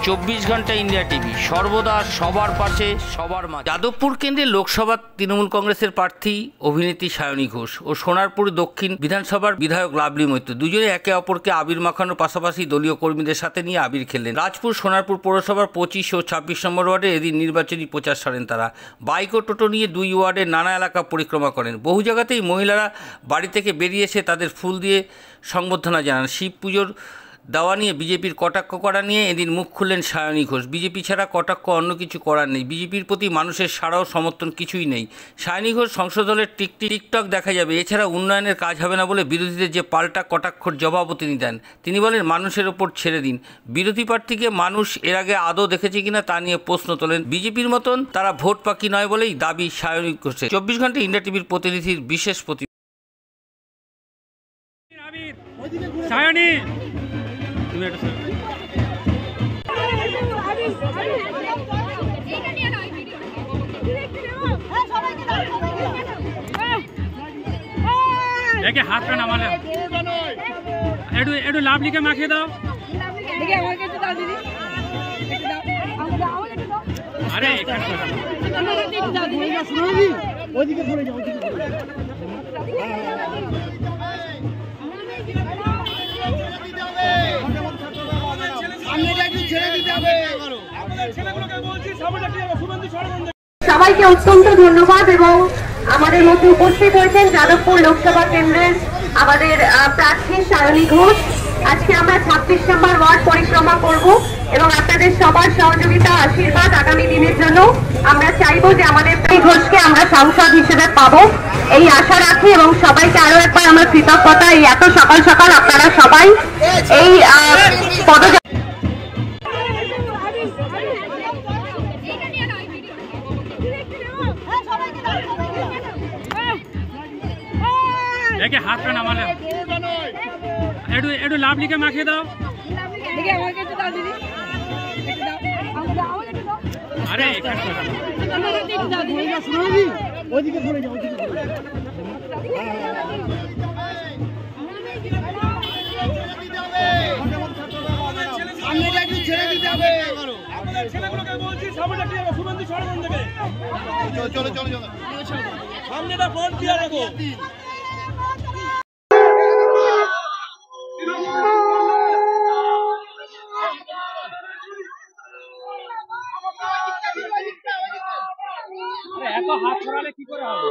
24 ঘন্টা India TV সর্বদা সবার পাশে সবার মাঝে। যাদবপুর কেন্দ্রে লোকসভা তৃণমূল কংগ্রেসের প্রার্থী অভিনেত্রী সায়নী ঘোষ ও সোনারপুর দক্ষিণ বিধানসভার বিধায়ক লাভলি মৈত্র দুজনে একে অপরকে আবির মাখানোর পাশাপাশি দলীয় কর্মীদের সাথে নিয়ে আবির খেললেন। রাজপুর সোনারপুর পৌরসভার 25 ও 26 নম্বর ওয়ার্ডে এদিন নির্বাচনী প্রচার সারেন তারা। বাইক ও টোটো নিয়ে দুই ওয়ার্ডের নানা এলাকা পরিক্রমা করেন। বহু জায়গাতেই মহিলারা বাড়ি থেকে বেরিয়ে এসে তাদের ফুল দিয়ে সংবর্ধনা জানান। শিব পুজোর দাওয়া নিয়ে বিজেপির কটাক্ষ করা নিয়ে এদিন মুখ খুললেন সায়নী ঘোষ। বিজেপি ছাড়া কটাক্ষ অন্য কিছু করার নেই, বিজেপির প্রতি মানুষের সাড়াও সমর্থন কিছুই নেই। সায়নী ঘোষ সংসদ দলের টিকটক দেখা যাবে, এছাড়া উন্নয়নের কাজ হবে না বলে বিরোধীদের যে পাল্টা কটাক্ষর জবাবও তিনি দেন। তিনি বলেন মানুষের ওপর ছেড়ে দিন। বিরোধী প্রার্থীকে মানুষ এর আগে আদৌ দেখেছে কিনা তা নিয়ে প্রশ্ন তোলেন। বিজেপির মতন তারা ভোট পাখি নয় বলেই দাবি সায়নী ঘোষের। 24 ঘন্টা ইন্ডিয়া টিভির প্রতিনিধির বিশেষ সায়নী একে হাতটা নামালে একটু লাভলিকে মাখিয়ে দাও। আরে সবাইকে অত্যন্ত ধন্যবাদ এবং আমাদের মধ্যে উপস্থিত হয়েছেন যাদবপুর লোকসভা কেন্দ্রের আমাদের প্রার্থী সায়নী ঘোষ। আজকে আমরা 26 নম্বর ওয়ার্ড পরিক্রমা করব এবং আপনাদের সবার সহযোগিতা আশীর্বাদ আগামী দিনের জন্য আমরা চাইবো যে আমাদের ঘোষকে আমরা সাংসদ হিসেবে পাবো এই আশা রাখি এবং সবাইকে আরো একবার আমার কৃতজ্ঞতা এই এত সকাল সকাল আপনারা সবাই এই পদযাত্রা একে হাতটা নামালে একটু লাভলিকে মাখিয়ে দাও। আরে সামনেটা ফ্রন্ট দিয়ে রাখো। এত হাত ছড়ালে কি করে হবে?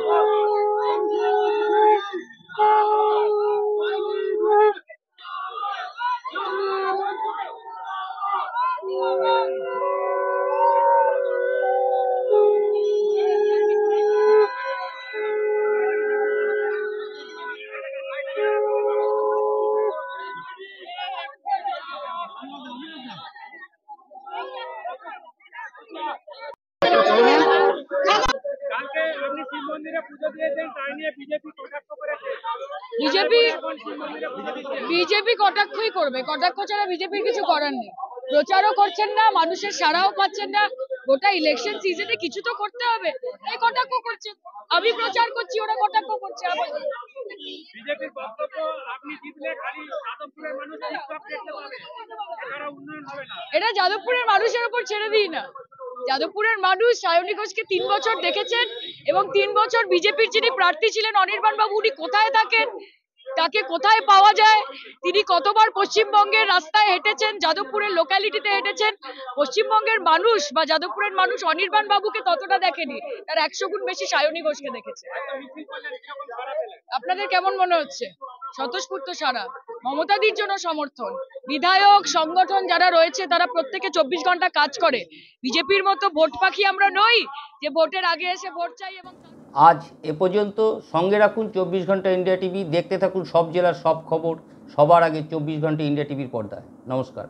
বিজেপি কটাক্ষই করবে, কটাক্ষ ছাড়া বিজেপির কিছু করার নেই। প্রচারও করছেন না, মানুষের সাড়াও পাচ্ছেন না। গোটা ইলেকশন সিজনে কিছু তো করতে হবে, এই কটাক্ষ করছেন। আমি প্রচার করছি, ওরা কটাক্ষ করছে। বিজেপির বক্তব্য আপনি জিতলে খালি যাদবপুরের মানুষ টিকটক দেখতে পাবে, এছাড়া উন্নয়ন হবে না। এটা যাদবপুরের মানুষের উপর ছেড়ে দিই না। যাদবপুরের মানুষ সায়নী ঘোষকে 3 বছর দেখেছেন এবং 3 বছর বিজেপির যিনি প্রার্থী ছিলেন অনির্বাণ বাবু, উনি কোথায় থাকেন, তাকে কোথায় পাওয়া যায়, তিনি কতবার পশ্চিমবঙ্গের রাস্তায় হেঁটেছেন, যাদবপুরের লোকালিটিতে হেঁটেছেন। পশ্চিমবঙ্গের মানুষ বা যাদবপুরের মানুষ অনির্বাণ বাবুকে ততটা দেখেনি, তার 100 গুণ বেশি সায়নী ঘোষকে দেখেছে। আপনাদের কেমন মনে হচ্ছে? স্বতঃস্ফূর্ত সারা, মমতাদির জন্য সমর্থন। বিধায়ক সংগঠন যারা রয়েছে তারা প্রত্যেকে 24 ঘন্টা কাজ করে। বিজেপির মতো ভোট পাখি আমরা নই যে ভোটের আগে এসে ভোট চাই। এবং আজ এ পর্যন্ত। সঙ্গে রাখুন 24 ঘন্টা ইন্ডিয়া টিভি, দেখতে থাকুন সব জেলার সব খবর সবার আগে 24 ঘন্টা ইন্ডিয়া টিভির পর্দায়। নমস্কার।